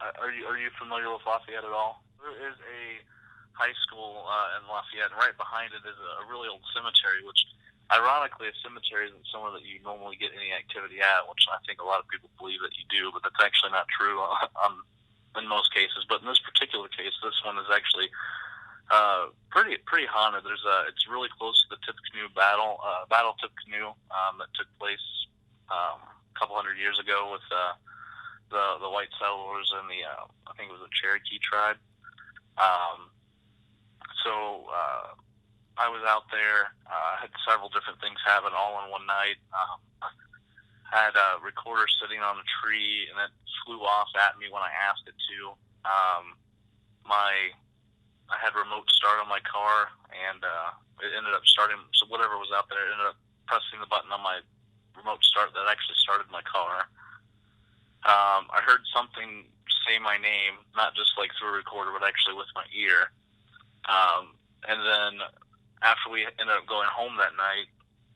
Are you familiar with Lafayette at all? There is a high school in Lafayette, and right behind it is a really old cemetery, which, ironically, a cemetery isn't somewhere that you normally get any activity at, which I think a lot of people believe that you do, but that's actually not true in most cases. But in this particular case, this one is actually pretty haunted. It's really close to the Tippecanoe battle of Tippecanoe that took place a couple hundred years ago with the white settlers and the I think it was the Cherokee tribe. So I was out there. Had several different things happen all in one night. Had a recorder sitting on a tree, and it flew off at me when I asked it to. I had remote start on my car, and it ended up starting. So whatever was out there, it ended up pressing the button on my remote start that actually started my car. I heard something say my name, not just like through a recorder, but actually with my ear. And then after we ended up going home that night,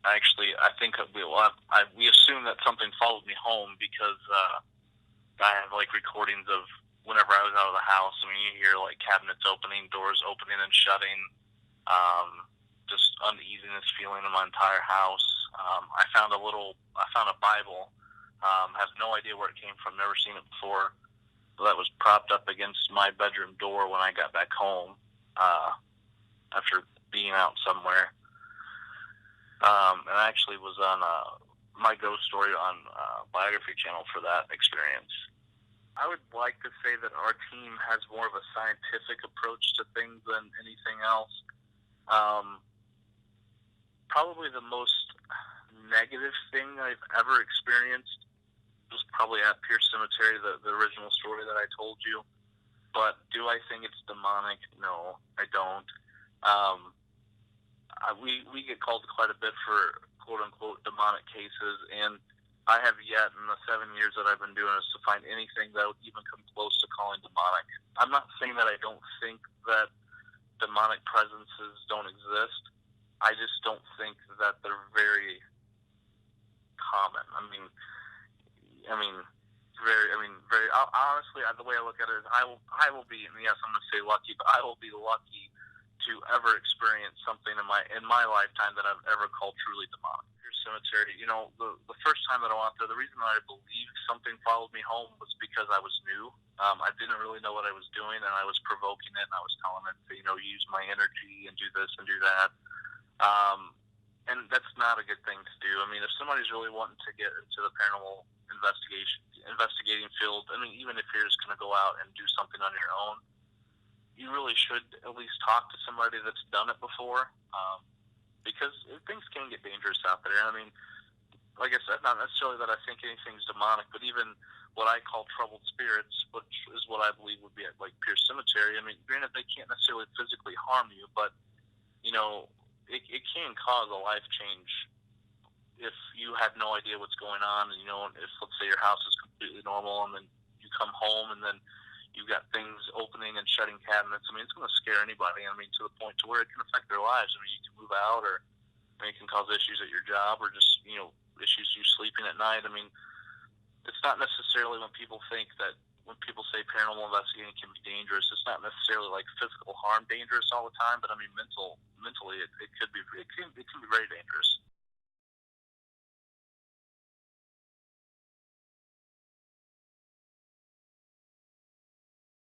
I think we assumed that something followed me home because I have like recordings of whenever I was out of the house. I mean, you hear like cabinets opening, doors opening and shutting, just uneasiness feeling in my entire house. I found a Bible. Have no idea where it came from. Never seen it before. That was propped up against my bedroom door when I got back home after being out somewhere. And I actually was on my ghost story on Biography Channel for that experience. I would like to say that our team has more of a scientific approach to things than anything else. Probably the most negative thing I've ever experienced was probably at Pierce Cemetery, the original story that I told you. But do I think it's demonic? No, I don't. We get called quite a bit for quote-unquote demonic cases, and I have yet in the 7 years that I've been doing this to find anything that would even come close to calling demonic. I'm not saying that I don't think that demonic presences don't exist. I just don't think that they're very common. Very. Honestly, the way I look at it is, I will be, and yes, I'm going to say lucky, but I will be lucky to ever experience something in my lifetime that I've ever called truly demonic. Cemetery, the first time that I went there, the reason that I believed something followed me home was because I was new. I didn't really know what I was doing, and I was provoking it, and I was telling it to, use my energy and do this and do that. And that's not a good thing to do. I mean, if somebody's really wanting to get into the paranormal investigating field, even if you're just going to go out and do something on your own, you really should at least talk to somebody that's done it before. Because things can get dangerous out there. Like I said, not necessarily that I think anything's demonic, but even what I call troubled spirits, which is what I believe would be at like Pierce Cemetery. Granted, they can't necessarily physically harm you, but it can cause a life change if you have no idea what's going on. And if let's say your house is completely normal, and then you come home and then you've got things opening and shutting cabinets. It's going to scare anybody. To the point to where it can affect their lives. You can move out, or it can cause issues at your job, or just, issues you sleeping at night. It's not necessarily when people say paranormal investigating can be dangerous, it's not necessarily like physical harm dangerous all the time, but mentally it can be very dangerous.